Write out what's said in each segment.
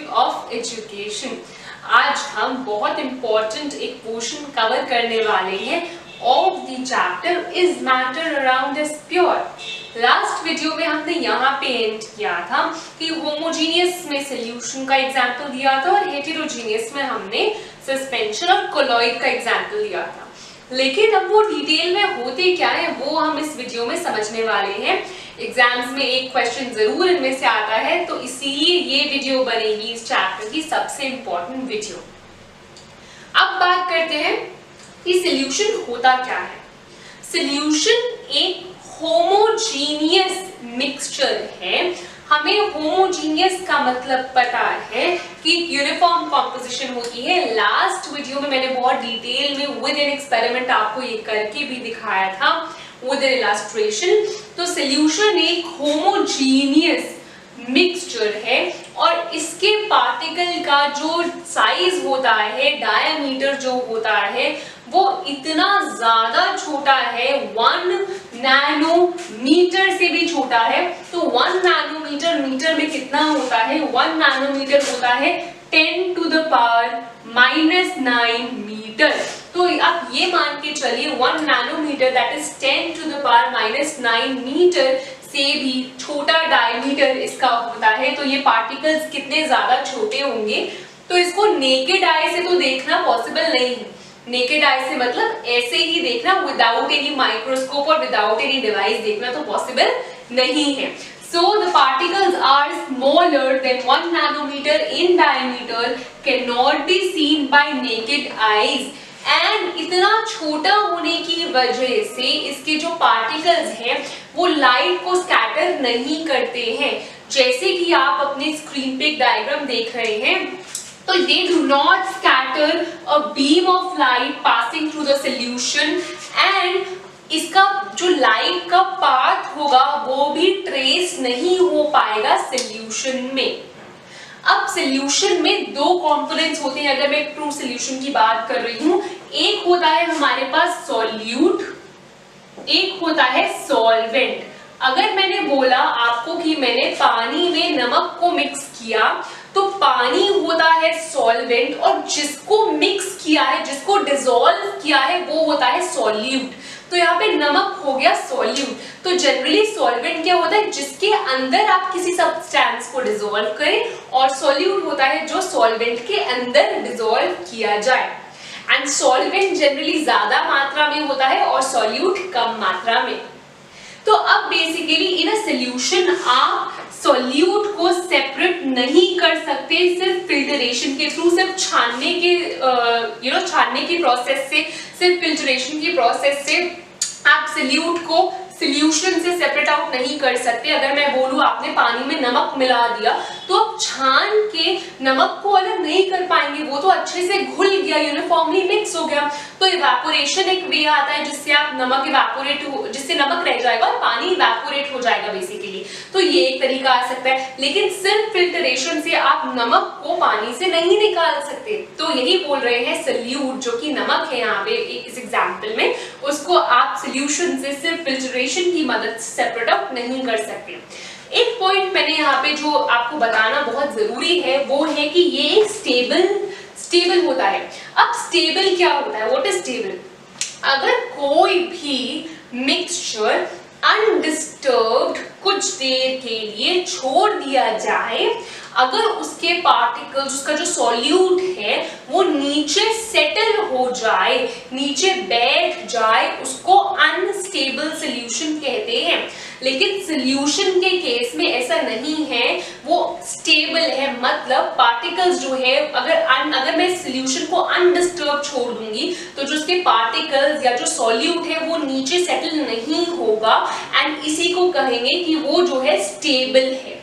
Topic of education. आज हम बहुत इंपॉर्टेंट एक पोर्शन कवर करने वाले हैं of the chapter is matter around is pure. Last video में हमने यहाँ पे एंड किया था कि होमोजीनियस में सॉल्यूशन का एग्जांपल दिया था और हेटेरोजीनियस में हमने सस्पेंशन और कोलॉइड का एग्जांपल दिया था। लेकिन अब वो डिटेल में होते क्या है वो हम इस वीडियो में समझने वाले हैं। एग्जाम्स में एक क्वेश्चन जरूर इनमें से आता है, तो इसीलिए ये वीडियो बनेगी इस चैप्टर की सबसे इंपॉर्टेंट वीडियो। अब बात करते हैं कि सॉल्यूशन होता क्या है। सॉल्यूशन एक होमोजीनियस मिक्सचर है। हमें होमोजीनियस का मतलब पता है कि यूनिफॉर्म कॉम्पोजिशन होती है। लास्ट वीडियो में मैंने बहुत डिटेल में विद एन एक्सपेरिमेंट आपको ये करके भी दिखाया था विद एन इलस्ट्रेशन। तो सॉल्यूशन एक होमोजीनियस मिक्सचर है और इसके पार्टिकल का जो साइज होता है, डायमीटर जो होता है, वो इतना ज्यादा छोटा है, 1 नैनोमीटर से भी छोटा है। तो 1 नैनोमीटर मीटर में कितना होता है? 1 नैनोमीटर होता है 10 to the power -9 मीटर। तो आप ये मान के चलिए 1 nanometre that is 10 to the power -9 metre से भी छोटा डायमीटर इसका होता है। तो ये पार्टिकल्स कितने ज्यादा छोटे होंगे। तो इसको नेकेड आई से तो देखना पॉसिबल नहीं है। नेकेड आई से मतलब ऐसे ही देखना, विदाउट एनी माइक्रोस्कोप और विदाउट एनी डिवाइस देखना तो पॉसिबल नहीं है। So the particles are smaller than 1 nanometer in diameter, cannot be seen by naked eyes. And इतना छोटा होने की वजह से इसके जो पार्टिकल्स हैं वो लाइट को स्कैटर नहीं करते हैं। जैसे कि आप अपने स्क्रीन पे एक डायग्राम देख रहे हैं, तो they do not scatter a beam of light passing through the solution and इसका जो लाइट का पाथ होगा वो भी ट्रेस नहीं हो पाएगा सॉल्यूशन में। अब सॉल्यूशन में दो कंपोनेंट्स होते हैं। अगर मैं ट्रू सॉल्यूशन की बात कर रही हूँ, एक होता है हमारे पास सॉल्यूट, एक होता है सॉल्वेंट। अगर मैंने बोला आपको कि मैंने पानी में नमक को मिक्स किया, तो पानी होता है सॉल्वेंट और जिसको मिक्स किया है, जिसको डिसॉल्व किया है, वो होता है सॉल्यूट। तो यहाँ पे नमक हो गया सॉल्यूट। तो जनरली सॉल्वेंट क्या होता है? जिसके अंदर आप किसी सब्सटेंस को डिसॉल्व करें, और सॉल्यूट होता है जो सॉल्वेंट के अंदर डिसॉल्व किया जाए। एंड सॉल्वेंट जनरली ज्यादा मात्रा में होता है और सॉल्यूट कम मात्रा में। तो अब बेसिकली इन अ सॉल्यूशन आप सॉल्यूट को सेपरेट नहीं कर सकते सिर्फ फिल्टरेशन के थ्रू, सिर्फ छानने के छानने की प्रोसेस से, सिर्फ फिल्टरेशन की प्रोसेस से आप सॉल्यूट को सॉल्यूशन से सेपरेट आउट नहीं कर सकते। अगर मैं बोलूं आपने पानी में नमक मिला दिया, तो आप छान के नमक को अलग नहीं कर पाएंगे, वो तो अच्छे से घुल गया, यूनिफॉर्मली मिक्स हो गया। तो इवेपोरेशन एक वे आता है जिससे आप नमक जिससे नमक रह जाएगा और पानी इवेपोरेट हो जाएगा बेसिकली। तो ये एक तरीका आ सकता है, लेकिन सिर्फ फिल्टरेशन से आप नमक को पानी से नहीं निकाल सकते। तो यही बोल रहे हैं सॉल्यूट जो कि नमक है यहाँ पे इस एग्जाम्पल में, उसको आप सॉल्यूशन से सिर्फ फिल्टरेशन की मदद से सेपरेट आउट नहीं कर सकते। एक पॉइंट मैंने यहाँ पे जो आपको बताना बहुत जरूरी है वो है कि ये एक स्टेबल होता है। अब स्टेबल क्या होता है? What is stable? अगर कोई भी मिक्सचर अनडिस्टर्ब्ड कुछ देर के लिए छोड़ दिया जाए, अगर उसके पार्टिकल्स, उसका जो सॉल्यूट है वो नीचे सेटल हो जाए, नीचे बैठ जाए, उसको अनस्टेबल सॉल्यूशन कहते हैं। लेकिन सॉल्यूशन के केस में ऐसा नहीं है, वो स्टेबल है। मतलब पार्टिकल्स जो है, अगर मैं सॉल्यूशन को अनडिस्टर्ब छोड़ दूंगी तो जो उसके पार्टिकल्स या जो सॉल्यूट है वो नीचे सेटल नहीं होगा, एंड इसी को कहेंगे कि वो जो है स्टेबल है।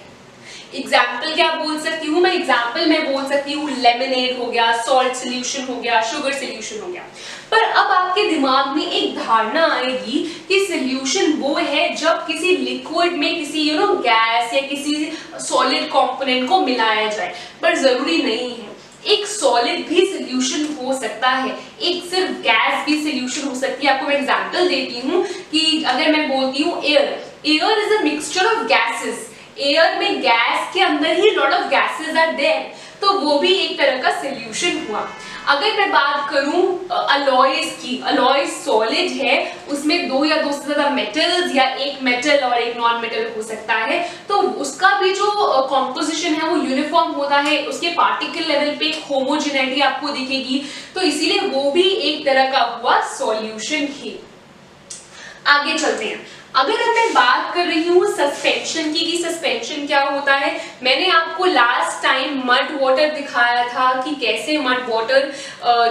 एग्जाम्पल क्या बोल सकती हूँ मैं? एग्जाम्पल में बोल सकती हूँ लेमनेड हो गया, सॉल्ट सॉल्यूशन हो गया, शुगर सॉल्यूशन हो गया। पर अब आपके दिमाग में एक धारणा आएगी कि सॉल्यूशन वो है जब किसी लिक्विड में किसी गैस या किसी सॉलिड कंपोनेंट को मिलाया जाए, पर जरूरी नहीं है। एक सॉलिड भी सॉल्यूशन हो सकता है, एक सिर्फ गैस भी सॉल्यूशन हो सकती है। आपको मैं एग्जांपल देती हूँ कि अगर मैं बोलती हूँ air is a mixture of gases. Air में गैस के अंदर ही lot of gases are there. तो वो भी एक तरह का सोल्यूशन हुआ। अगर मैं बात करूं अलॉयज की, अलॉय सॉलिड है, उसमें दो या दो से ज्यादा मेटल्स या एक मेटल और एक नॉन मेटल हो सकता है, तो उसका भी जो कॉम्पोजिशन है वो यूनिफॉर्म होता है, उसके पार्टिकल लेवल पे होमोजेनिटी आपको दिखेगी, तो इसीलिए वो भी एक तरह का हुआ सॉल्यूशन ही। आगे चलते हैं। अगर मैं बात कर रही हूँ सस्पेंशन की, कि सस्पेंशन क्या होता है, मैंने आपको लास्ट टाइम मड वाटर दिखाया था कि कैसे मड वाटर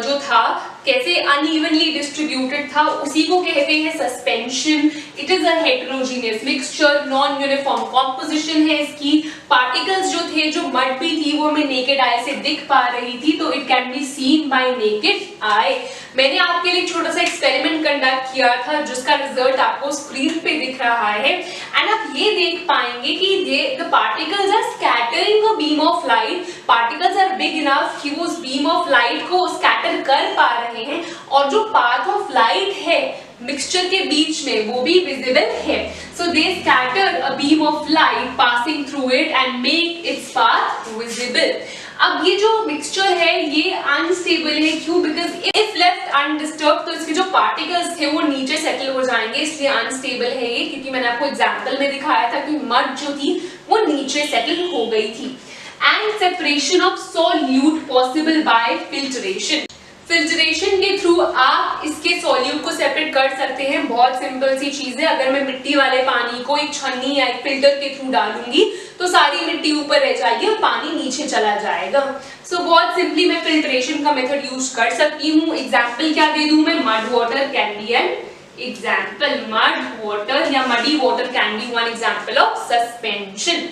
जो था कैसे अनइवनली डिस्ट्रीब्यूटेड था, उसी को कहते हैं suspension. It is a heterogeneous mixture, non uniform composition है इसकी। पार्टिकल्स जो थे, जो मड भी थी, वो हमें नेकेड आई से दिख पा रही थी, तो it can be seen bye naked eye. मैंने आपके लिए छोटा सा एक्सपेरिमेंट कंडक्ट किया था जिसका रिजल्ट आपको स्क्रीन पे दिख रहा है, एंड आप ये देख पाएंगे कि the particles are scattering a beam of light. Particles are big enough कि वो उस बीम ऑफ लाइट को स्कैटर कर पा रहे हैं, और जो पाथ ऑफ लाइट है मिक्सचर के बीच में वो भी विजिबल है। So they scatter a beam of light passing through it and make its path visible. अब ये जो मिक्सचर है ये अनस्टेबल है, क्यों? बिकॉज इफ लेफ्ट अनडिस्टर्ब तो इसके जो पार्टिकल्स थे वो नीचे सेटल हो जाएंगे, इसलिए अनस्टेबल है ये। क्योंकि मैंने आपको एग्जांपल में दिखाया था कि मड जो थी वो नीचे सेटल हो गई थी। And separation of solute possible by filtration. Filtration के थ्रू आप इसके सॉल्यूट को सेपरेट कर सकते हैं। बहुत सिंपल सी चीज है। अगर मैं मिट्टी वाले पानी को एक छन्नी या एक फिल्टर के थ्रू डालूंगी तो सारी मिट्टी ऊपर रह जाएगी और पानी नीचे चला जाएगा। सो बहुत सिंपली मैं फिल्ट्रेशन का मेथड यूज कर सकती हूँ। एग्जाम्पल क्या दे दूं मैं? Mud water can be an example. Mud water या muddy water can be one example of suspension.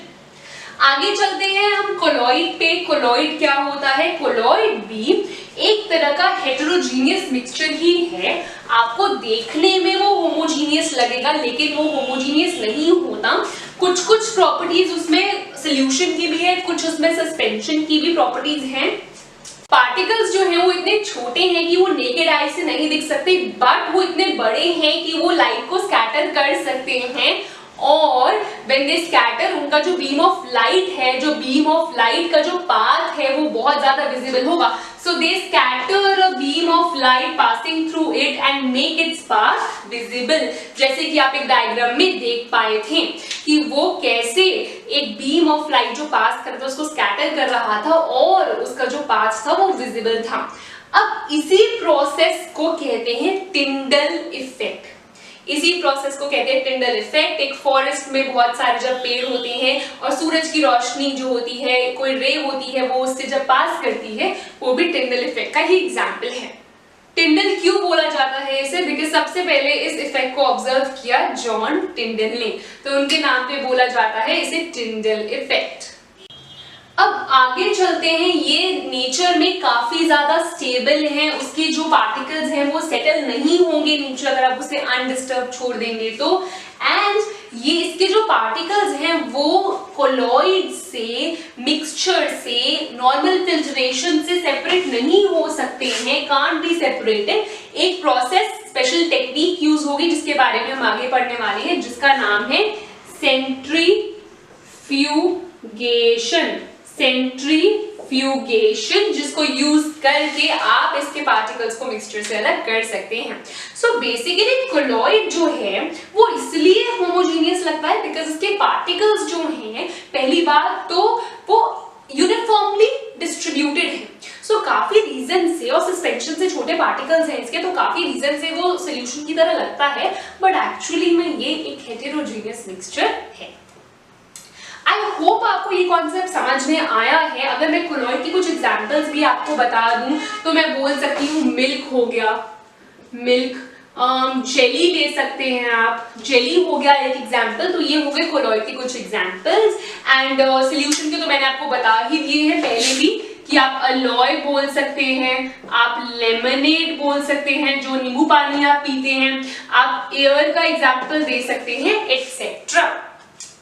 आगे चलते हैं हम कोलॉइड पे। कोलॉइड क्या होता है? कोलॉइड भी एक तरह का हेटेरोजीनियस मिक्सचर ही है। आपको देखने में वो होमोजीनियस लगेगा, लेकिन वो होमोजीनियस नहीं होता। कुछ कुछ प्रॉपर्टीज उसमें सोल्यूशन की भी है, कुछ उसमें सस्पेंशन की भी प्रॉपर्टीज हैं। पार्टिकल्स जो हैं वो इतने छोटे हैं कि वो नेकेड आई से नहीं दिख सकते, बट वो इतने बड़े हैं कि वो लाइट को स्कैटर कर सकते हैं। और when they scatter, उनका जो बीम ऑफ लाइट है, जो बीम ऑफ लाइट का जो पाथ है वो बहुत ज्यादा विजिबल होगा। So they scatter a beam of light passing through it and make its path visible। जैसे कि आप एक डायग्राम में देख पाए थे कि वो कैसे एक बीम ऑफ लाइट जो पास करता उसको स्कैटर कर रहा था और उसका जो पाथ था वो विजिबल था। अब इसी प्रोसेस को कहते हैं टिंडल इफेक्ट। इसी प्रोसेस को कहते हैं टिंडल इफेक्ट। एक फॉरेस्ट में बहुत सारे जब पेड़ होते हैं और सूरज की रोशनी जो होती है, कोई रे होती है, वो उससे जब पास करती है, वो भी टिंडल इफेक्ट का ही एग्जाम्पल है। टिंडल क्यों बोला जाता है इसे? बिकॉज सबसे पहले इस इफेक्ट को ऑब्जर्व किया जॉन टिंडल ने, तो उनके नाम पे बोला जाता है इसे टिंडल इफेक्ट। अब आगे चलते हैं। ये नेचर में काफी ज्यादा स्टेबल है, उसके जो पार्टिकल्स हैं वो सेटल नहीं होंगे नीचे अगर आप उसे अनडिस्टर्ब छोड़ देंगे तो। एंड ये इसके जो पार्टिकल्स हैं वो कोलॉइड से, मिक्सचर से, नॉर्मल फिल्ट्रेशन से सेपरेट नहीं हो सकते हैं, कांट बी सेपरेटेड। एक प्रोसेस, स्पेशल टेक्निक यूज होगी जिसके बारे में हम आगे पढ़ने वाले हैं, जिसका नाम है सेंट्रीफ्यूगेशन। सेंट्रीफ्यूगेशन, जिसको यूज करके आप इसके पार्टिकल्स को मिक्सचर से अलग कर सकते हैं। सो बेसिकली कोलॉइड जो है वो इसलिए होमोजेनियस लगता है बिकॉज इसके पार्टिकल्स जो हैं, पहली बात तो वो यूनिफॉर्मली डिस्ट्रीब्यूटेड है। सो काफी रीजन से, और सस्पेंशन से छोटे पार्टिकल्स हैं इसके, तो काफी रीजन से वो सोल्यूशन की तरह लगता है, बट एक्चुअली में ये एक हेटेरोजेनियस मिक्सचर है। आई होप आपको ये कॉन्सेप्ट समझ में आया है। अगर मैं कोलॉइड की कुछ एग्जांपल्स भी आपको बता दूं तो मैं बोल सकती हूँ मिल्क हो गया, मिल्क, जेली ले सकते हैं आप, जेली हो गया एक एग्जांपल। तो ये हो गए कोलॉइड के कुछ एग्जांपल्स। एंड सोल्यूशन के तो मैंने आपको बता ही दिए हैं पहले भी कि आप अलॉय बोल सकते हैं, आप लेमनेड बोल सकते हैं, जो नींबू पानी आप पीते हैं, आप एयर का एग्जांपल दे सकते हैं, एटसेट्रा।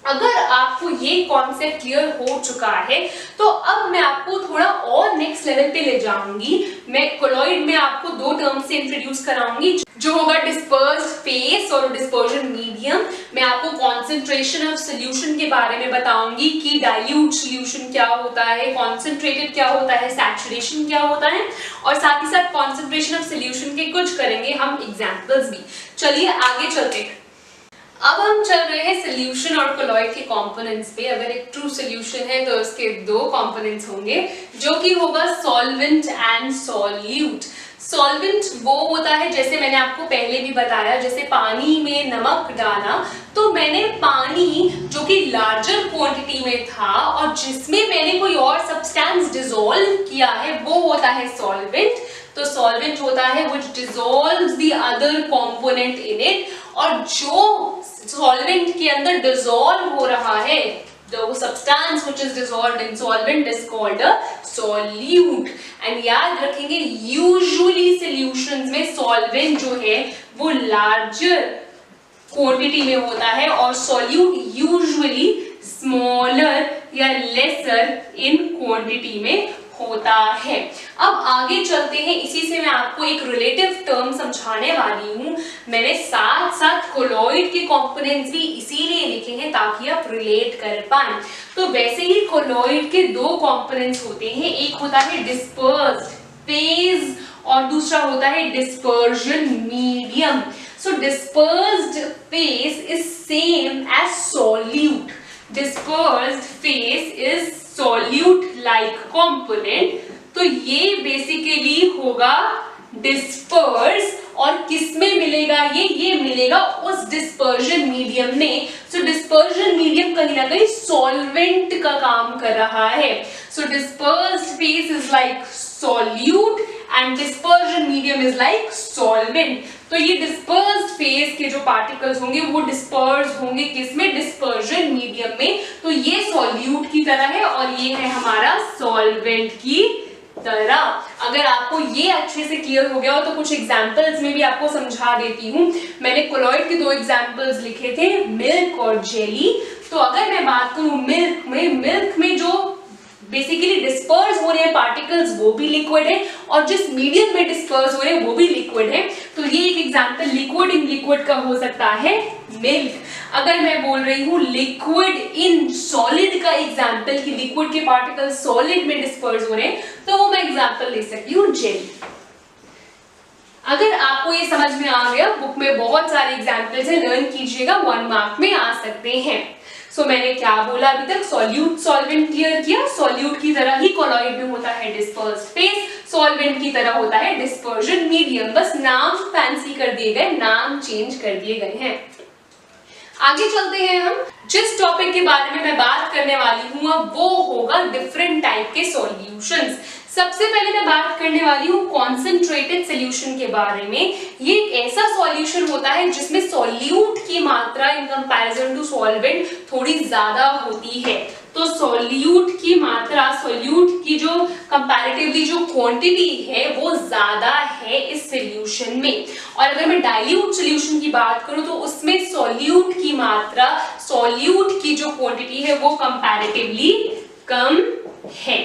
अगर आपको ये कॉन्सेप्ट क्लियर हो चुका है तो अब मैं आपको थोड़ा और नेक्स्ट लेवल पे ले जाऊंगी। मैं कोलॉइड में आपको दो टर्म से इंट्रोड्यूस कराऊंगी, जो होगा डिस्पर्स्ड फेस और डिस्पर्जन मीडियम। मैं आपको कॉन्सेंट्रेशन ऑफ सोल्यूशन के बारे में बताऊंगी कि डाइल्यूट सोल्यूशन क्या होता है, कॉन्सेंट्रेटेड क्या होता है, सैचुरेशन क्या होता है, और साथ ही साथ कॉन्सेंट्रेशन ऑफ सोल्यूशन के कुछ करेंगे हम एग्जाम्पल्स भी। चलिए आगे चलते हैं। अब हम चल रहे हैं सोल्यूशन और कोलॉइड के कंपोनेंट्स पे। अगर एक ट्रू सोल्यूशन है तो उसके दो कंपोनेंट्स होंगे, जो कि होगा सॉल्वेंट एंड सॉल्यूट। सॉल्वेंट वो होता है, जैसे मैंने आपको पहले भी बताया, जैसे पानी में नमक डाला तो मैंने पानी जो कि लार्जर क्वांटिटी में था और जिसमें मैंने कोई और सब्सटेंस डिसॉल्व किया है वो होता है सॉल्वेंट। तो सॉल्वेंट होता है which dissolves the other component in it, और जो सॉल्वेंट के अंदर डिसॉल्व हो रहा है, the substance which is dissolved in solvent is called a solute। and याद रखेंगे usually solutions में solvent जो है वो larger quantity में होता है और solute usually smaller या lesser in quantity में होता है। अब आगे चलते हैं, इसी से मैं आपको एक रिलेटिव टर्म समझाने वाली हूँ। मैंने साथ साथ कोलॉइड के कंपोनेंट्स भी इसीलिए लिखे हैं ताकि आप रिलेट कर पाएं। तो वैसे ही कोलॉइड के दो कंपोनेंट्स होते हैं, एक होता है डिस्पर्स्ड फेज और दूसरा होता है dispersion medium. So dispersed phase is same as solute. dispersed phase is solute like component। तो ये बेसिकली होगा डिस्पर्स, और किसमें मिलेगा ये मिलेगा उस डिस्पर्जन मीडियम में। सो डिस्पर्जन मीडियम कहीं ना कहीं सॉल्वेंट का काम कर रहा है। So dispersed phase is like solute and dispersion medium is like solvent. तो ये डिस्पर्स्ड फेज के जो पार्टिकल्स होंगे वो डिस्पर्स होंगे किसमें, डिस्पर्जन मीडियम में। तो ये सॉल्यूट की तरह है और ये है हमारा सॉल्वेंट की तरह। अगर आपको ये अच्छे से क्लियर हो गया हो तो कुछ एग्जांपल्स में भी आपको समझा देती हूँ। मैंने कोलॉइड के दो एग्जांपल्स लिखे थे, मिल्क और जेली। तो अगर मैं बात करूँ मिल्क में जो बेसिकली डिस्पर्स हो रहे हैं पार्टिकल्स वो भी लिक्विड है और जिस मीडियम में डिस्पर्स हो रहे हैं वो भी लिक्विड है। तो ये एक एग्जांपल लिक्विड इन लिक्विड का हो सकता है मिल्क। अगर मैं बोल रही हूँ लिक्विड इन सॉलिड का एग्जांपल कि लिक्विड के पार्टिकल्स सॉलिड में डिस्पर्स हो रहे हैं, तो वो मैं एग्जांपल ले सकती हूँ जेली। अगर आपको ये समझ में आ गया, बुक में बहुत सारे एग्जांपल्स हैं, लर्न कीजिएगा, 1 मार्क में आ सकते हैं। सो मैंने क्या बोला अभी तक, सॉल्यूट सॉल्वेंट क्लियर किया। सॉल्यूट की तरह ही कोलॉइड में होता है डिस्पर्स्ड फेज, सॉल्वेंट की तरह होता है डिस्पर्जन मीडियम। बस नाम फैंसी कर दिए गए, नाम चेंज कर दिए गए हैं। आगे चलते हैं हम। जिस टॉपिक के बारे में मैं बात करने वाली हूँ अब वो होगा डिफरेंट टाइप के सॉल्यूशंस। सबसे पहले मैं बात करने वाली हूँ कॉन्सेंट्रेटेड सोल्यूशन के बारे में। ये एक ऐसा सॉल्यूशन होता है जिसमें सॉल्यूट की मात्रा इन कंपैरिजन टू सॉल्वेंट थोड़ी ज्यादा होती है। तो सॉल्यूट की मात्रा, सॉल्यूट की जो कंपैरेटिवली जो क्वांटिटी है वो ज्यादा है इस सॉल्यूशन में। और अगर मैं डाइल्यूट सॉल्यूशन की बात करूं तो उसमें सॉल्यूट की मात्रा, सॉल्यूट की जो क्वांटिटी है वो कंपैरेटिवली कम है।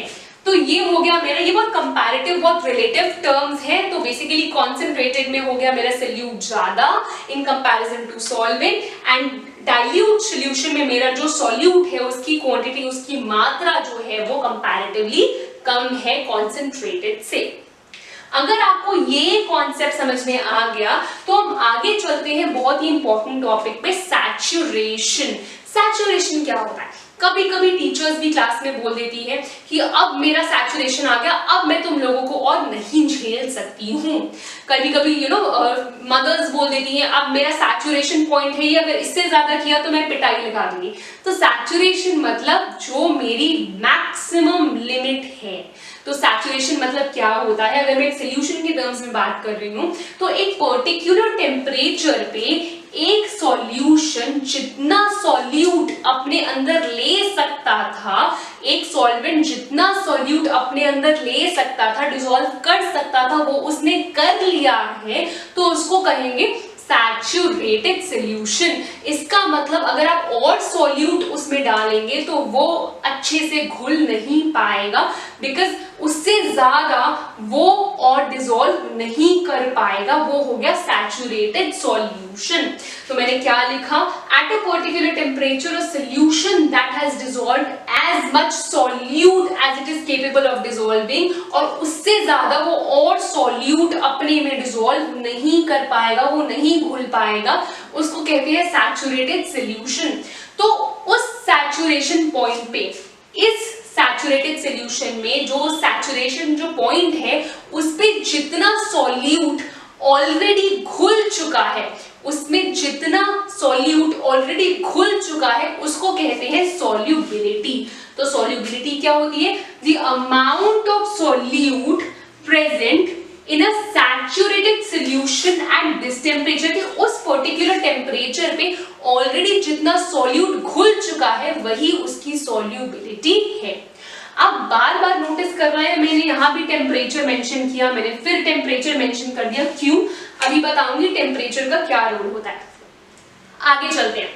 तो ये हो गया मेरा, ये बहुत कंपैरेटिव, बहुत रिलेटिव टर्म्स हैं। तो बेसिकली कॉन्सेंट्रेटेड में हो गया मेरा सॉल्यूट ज्यादा in comparison to solvent, and dilute solution में मेरा जो सॉल्यूट है उसकी क्वांटिटी, उसकी मात्रा जो है वो कंपैरेटिवली कम है कॉन्सेंट्रेटेड से। अगर आपको ये कॉन्सेप्ट समझ में आ गया तो हम आगे चलते हैं बहुत ही इंपॉर्टेंट टॉपिक पे, सैचुरेशन। सैचुरेशन क्या होता है? कभी कभी टीचर्स भी क्लास में बोल देती है कि अब मेरा सैचुरेशन आ गया, अब मैं तुम लोगों को और नहीं झेल सकती हूँ। कभी कभी मदर्स बोल देती हैं अब मेरा सैचुरेशन पॉइंट है, ये अगर इससे ज्यादा किया तो मैं पिटाई लगा दूंगी। तो सैचुरेशन मतलब जो मेरी मैक्सिमम लिमिट है। तो सैचुरेशन मतलब क्या होता है? अगर मैं एक सोल्यूशन के टर्म्स में बात कर रही हूँ तो एक पर्टिकुलर टेम्परेचर पे एक सॉल्यूशन जितना सॉल्यूट अपने अंदर ले सकता था, एक सॉल्वेंट जितना सॉल्यूट अपने अंदर ले सकता था, डिसॉल्व कर सकता था, वो उसने कर लिया है, तो उसको कहेंगे सैचुरेटेड सॉल्यूशन। इसका मतलब अगर आप और सॉल्यूट उसमें डालेंगे तो वो अच्छे से घुल नहीं पाएगा, बिकॉज उससे ज्यादा वो और डिसॉल्व नहीं कर पाएगा, वो हो गया सैचुरेटेड सॉल्यूशन। तो मैंने क्या लिखा, at a particular temperature a solution that has dissolved as much solute as it is capable of dissolving, और उससे ज्यादा वो और सॉल्यूट अपने में डिसॉल्व नहीं कर पाएगा, वो नहीं घुल पाएगा, उसको कहते हैं सैचुरेटेड सॉल्यूशन। तो उस सैचुरेशन पॉइंट पे, इस सैचुरेटेड सॉल्यूशन में जो सैचुरेशन जो पॉइंट है उस पे जितना सॉल्यूट ऑलरेडी घुल चुका है, उसमें जितना सॉल्यूट ऑलरेडी घुल चुका है उसको कहते हैं सॉल्युबिलिटी। तो सॉल्युबिलिटी क्या होती है, the amount of solute present in a saturated solution at this temperature, कि उस पर्टिकुलर टेम्परेचर पे ऑलरेडी जितना सॉल्यूट घुल चुका है वही उसकी सॉल्युबिलिटी है। अब बार बार नोटिस कर रहे हैं, मैंने यहाँ भी टेम्परेचर मेंशन किया, मैंने फिर टेम्परेचर मेंशन कर दिया, क्यों, अभी बताऊंगी टेम्परेचर का क्या रोल होता है। आगे चलते हैं।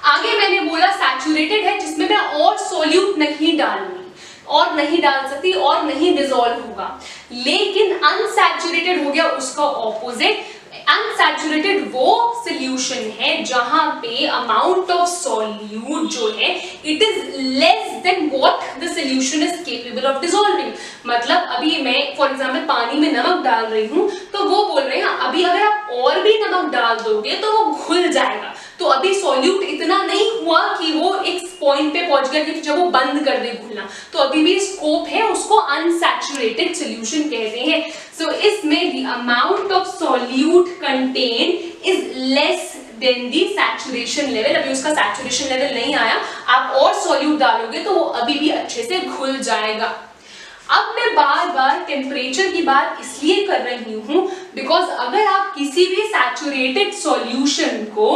आगे मैंने बोला सैचुरेटेड है जिसमें मैं और सॉल्यूट नहीं डालूंगी और नहीं डाल सकती और नहीं डिसॉल्व होगा, लेकिन अनसैचुरेटेड हो गया उसका ऑपोजिट। अनसैचुरेटेड वो सॉल्यूशन है जहां पे अमाउंट ऑफ सॉल्यूट जो है it is less than what the solution is capable of dissolving. मतलब अभी मैं फॉर एग्जांपल पानी में नमक डाल रही हूं, तो वो बोल रहे हैं अभी अगर आप और भी नमक डाल दोगे तो वो घुल जाएगा। तो अभी सॉल्यूट इतना नहीं हुआ कि वो एक पॉइंट पे पहुंच गया कि जब वो बंद कर दे घुलना, तो अभी भी स्कोप है, उसको अनसैचुरेटेड सॉल्यूशन कहते हैं। सो इसमें the amount of solute contain is less than the saturation level. अभी उसका सैचुरेशन लेवल नहीं आया, आप और सॉल्यूट डालोगे तो वो अभी भी अच्छे से घुल जाएगा। अब मैं बार बार टेम्परेचर की बात इसलिए कर रही हूं बिकॉज अगर आप किसी भी सैचुरेटेड सॉल्यूशन को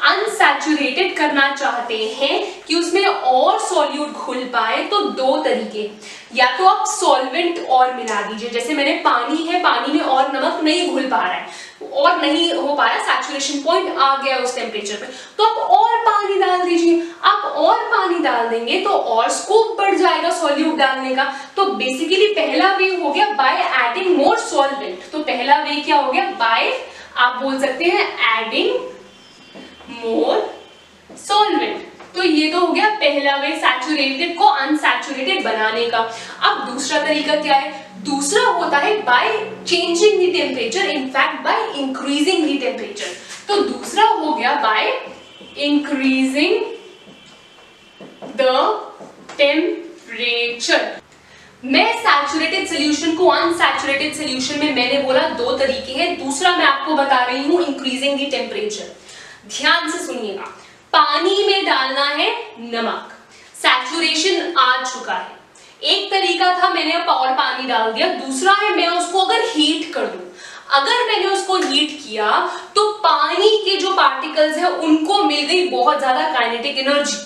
अनसैचुरेटेड करना चाहते हैं कि उसमें और सॉल्यूट घुल पाए, तो दो तरीके, या तो आप सॉल्वेंट और मिला दीजिए, जैसे मैंने पानी है, पानी में और नमक नहीं घुल पा रहा है और नहीं हो पा रहा, सैचुरेशन पॉइंट आ गया उस टेम्परेचर पे, तो आप और पानी डाल दीजिए। आप और पानी डाल देंगे तो और स्कोप बढ़ जाएगा सॉल्यूट डालने का। तो बेसिकली पहला वे हो गया बाय एडिंग मोर सॉल्वेंट। तो पहला वे क्या हो गया, बाय, आप बोल सकते हैं एडिंग मोर सॉल्वेंट। तो ये तो हो गया पहला वे सैचुरेटेड को अनसैचुरेटेड बनाने का। अब दूसरा तरीका क्या है, दूसरा होता है by changing the temperature, in fact by increasing the temperature. तो दूसरा हो गया बाय इंक्रीजिंग द टेम्परेचर। मैं सैचुरेटेड सॉल्यूशन को अनसैचुरेटेड सॉल्यूशन में मैंने बोला दो तरीके हैं, दूसरा मैं आपको बता रही हूं इंक्रीजिंग द टेम्परेचर। ध्यान से सुनिएगा, पानी में डालना है नमक, सैचुरेशन आ चुका है, एक तरीका था मैंने और पानी डाल दिया, दूसरा है मैं उसको अगर हीट कर दूं। अगर मैंने उसको हीट किया तो पानी के जो पार्टिकल्स है उनको मिल गई बहुत ज्यादा काइनेटिक एनर्जी,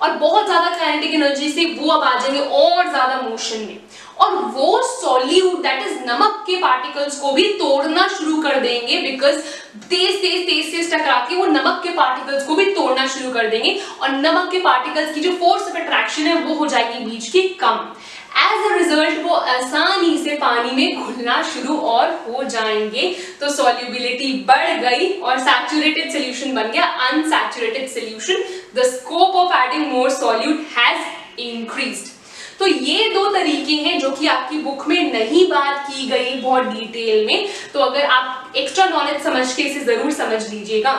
और बहुत ज्यादा काइनेटिक एनर्जी से वो अब आ जाएंगे और ज्यादा मोशन में, और वो सॉल्यूट दैट इज नमक के पार्टिकल्स को भी तोड़ना शुरू कर देंगे, बिकॉज तेज टकरा के वो नमक के पार्टिकल्स को भी तोड़ना शुरू कर देंगे, और नमक के पार्टिकल्स की जो फोर्स ऑफ अट्रैक्शन है वो हो जाएगी बीच की कम। एज अ रिजल्ट वो आसानी से पानी में घुलना शुरू और हो जाएंगे। तो सॉल्युबिलिटी बढ़ गई और सैचुरेटेड सॉल्यूशन बन गया unsaturated solution. The scope of adding more solute has increased. तो ये दो तरीके हैं जो कि आपकी बुक में नहीं बात की गई बहुत डिटेल में, तो अगर आप एक्स्ट्रा नॉलेज समझ के इसे जरूर समझ लीजिएगा।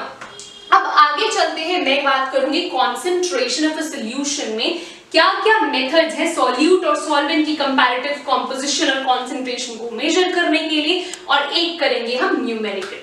अब आगे चलते हैं, मैं बात करूंगी कॉन्सेंट्रेशन ऑफ अ सॉल्यूशन में क्या क्या मेथड्स हैं सॉल्यूट और सॉल्वेंट की कंपैरेटिव कॉम्पोजिशन और कॉन्सेंट्रेशन को मेजर करने के लिए, और एक करेंगे हम न्यूमेरिकल।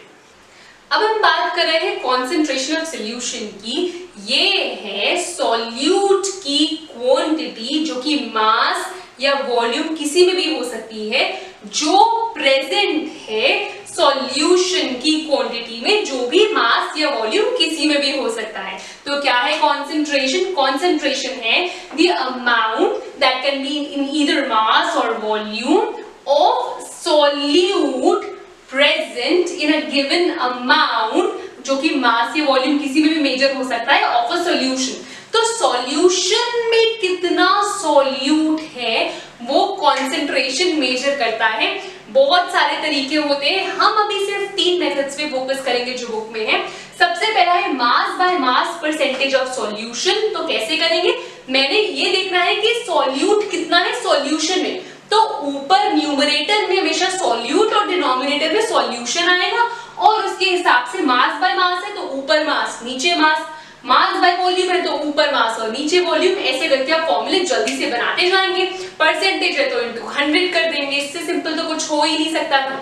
अब हम बात कर रहे हैं कॉन्सेंट्रेशन ऑफ सॉल्यूशन की। ये है सॉल्यूट की क्वांटिटी जो कि मास या वॉल्यूम किसी में भी हो सकती है, जो प्रेजेंट है सॉल्यूशन की क्वांटिटी में, जो भी मास या वॉल्यूम किसी में भी हो सकता है। तो क्या है कॉन्सेंट्रेशन? कॉन्सेंट्रेशन है the amount that can be in either mass or volume of solute present in a given amount जो कि मास या वॉल्यूम किसी में भी मेजर हो सकता है, ऑफ अ सॉल्यूशन। तो सॉल्यूशन में कितना सॉल्यूट है वो कॉन्सेंट्रेशन मेजर करता है। बहुत सारे तरीके होते हैं, हम अभी सिर्फ 3 मेथड्स पे फोकस करेंगे जो बुक में है। सबसे पहला है mass by mass percentage of solution. तो कैसे करेंगे, मैंने ये देखना है कि सॉल्यूट कितना है सॉल्यूशन में, तो ऊपर न्यूमरेटर में हमेशा सॉल्यूट और डिनोमिनेटर में सॉल्यूशन आएगा, और उसके हिसाब से मास बाय मास है तो ऊपर मास नीचे मास, मास बाय वॉल्यूम है तो ऊपर मास और नीचे वॉल्यूम। ऐसे करके आप फॉर्मूले जल्दी से बनाते जाएंगे। परसेंटेज है तो इनटू 100 कर देंगे, इससे सिंपल तो कुछ हो ही नहीं सकता था।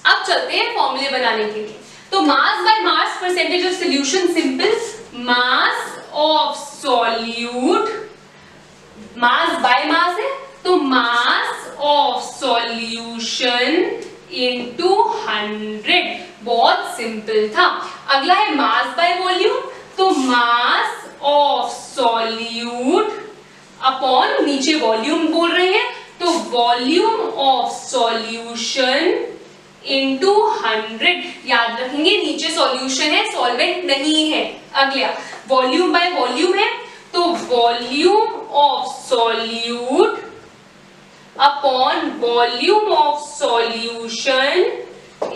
अब चलते हैं फॉर्मूले बनाने के लिए। तो mass by mass percentage of solution, simple mass of solute, mass by mass है तो मास ऑफ सॉल्यूशन इनटू 100। बहुत सिंपल था। अगला है मास बाय वॉल्यूम, तो मास ऑफ सॉल्यूट अपॉन नीचे वॉल्यूम बोल रहे हैं तो वॉल्यूम ऑफ सॉल्यूशन इनटू 100। याद रखेंगे नीचे सॉल्यूशन है, सॉल्वेंट नहीं है। अगला वॉल्यूम बाय वॉल्यूम है तो volume of solute upon volume of solution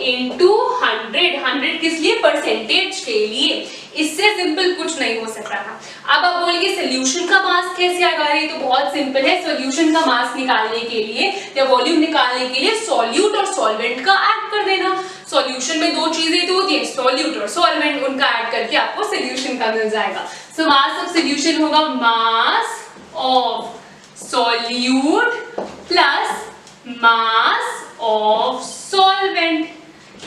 into 100। 100 किस लिए, परसेंटेज के लिए। इससे सिंपल कुछ नहीं हो सकता था। अब आप बोलेंगे सॉल्यूशन का मास कैसे आएगा, ये तो बहुत सिंपल है। सॉल्यूशन का मास निकालने के लिए या वॉल्यूम निकालने के लिए सॉल्यूट और सॉल्वेंट का ऐड कर देना। सॉल्यूशन में 2 चीजें तो होती है, सॉल्यूट और सॉल्वेंट, उनका ऐड करके आपको सॉल्यूशन का मिल जाएगा। सो मास ऑफ सॉल्यूशन होगा mass of solute plus mass of solvent.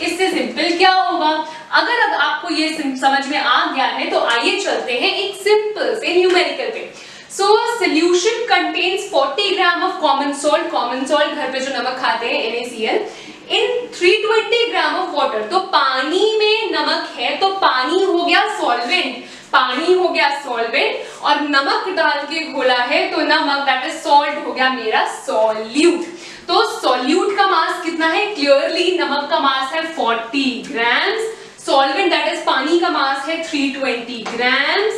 इससे सिंपल क्या होगा, अगर अब आपको ये समझ में आ गया है तो आइए चलते हैं एक सिंपल से न्यूमेरिकल पे। So solution contains 40 gram of common salt, common salt घर पे जो नमक खाते हैं NaCl, in 320 gram of water. तो पानी में नमक है तो पानी हो गया सॉल्वेंट, पानी हो गया सॉल्वेंट, और नमक डाल के घोला है तो नमक दैट इज सॉल्ट हो गया मेरा सॉल्यूट। तो सॉल्यूट का मास कितना है, क्लियरली नमक का मास है 40 ग्राम्स, सॉल्वेंट दैट इज पानी का मास है 320 ग्राम्स।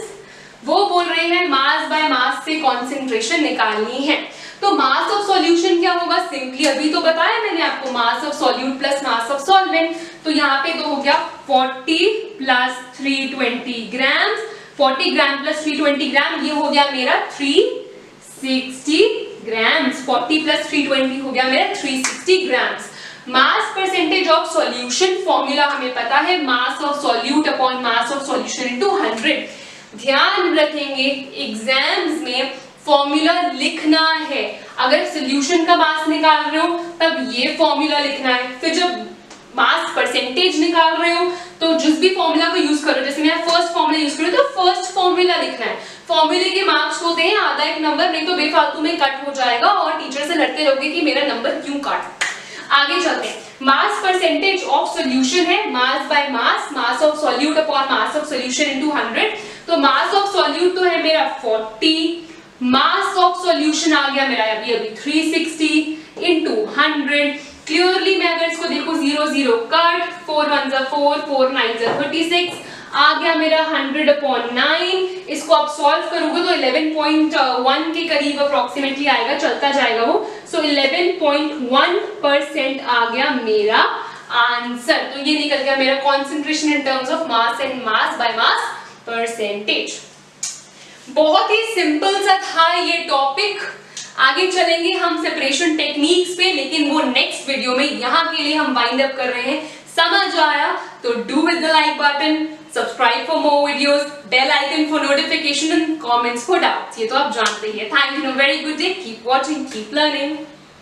वो बोल रहे हैं मास बाय मास से कॉन्सेंट्रेशन निकालनी है। तो मास ऑफ सॉल्यूशन क्या होगा, सिंपली अभी तो बताया मैंने आपको, mass of solute plus mass of solvent. तो यहाँ पे तो हो गया 40 प्लस 320 ग्राम्स, 40 ग्राम प्लस 320 ग्राम, ये हो गया मेरा 360 ग्राम्स। 40 प्लस 320 हो गया मेरा 360 grams. Mass percentage of solution formula हमें पता है, mass of solute upon mass of solution into 100। ध्यान रखेंगे एग्जाम्स में फॉर्मूला लिखना है। अगर सॉल्यूशन का मास निकाल रहे हो तब ये फॉर्मूला लिखना है, फिर जब मास परसेंटेज निकाल रहे हो तो जिस भी फॉर्मूला को यूज करो, जैसे मैं फर्स्ट फॉर्मूला यूज करूं तो फर्स्ट फॉर्मूला लिखना है। फॉर्मूले के मार्क्स होते हैं आधा एक नंबर, नहीं तो बेफालतू में कट हो जाएगा और टीचर से लड़ते रहोगे कि मेरा नंबर क्यों काटा। आगे चलते हैं, मास परसेंटेज ऑफ सॉल्यूशन है mass by mass, mass of solute upon mass of solution into 100। तो मास ऑफ सॉल्यूट तो है मेरा 40, मास ऑफ सॉल्यूशन आ गया मेरा अभी 360 इनटू 100। क्लियरली मैं अगर इसको देखो 0 0 कट, 4 1 4, 4 9 36, आ गया मेरा 100/9। इसको आप सॉल्व करोगे तो 11.1 के करीब अप्रोक्सीमेटली आएगा, चलता जाएगा वो। सो 11.1% आ गया मेरा आंसर। तो ये निकल गया मेरा concentration in terms of mass and mass by mass percentage. बहुत ही सिंपल सा था ये टॉपिक। आगे चलेंगे हम सेपरेशन टेक्निक्स पे, लेकिन वो नेक्स्ट वीडियो में। यहाँ के लिए हम वाइंड अप कर रहे हैं। समझ आया तो do with the like button, subscribe for more videos, bell icon for notification and comments for doubts. ये तो आप जानते ही हैं। Thank you, very good day, keep watching, keep learning.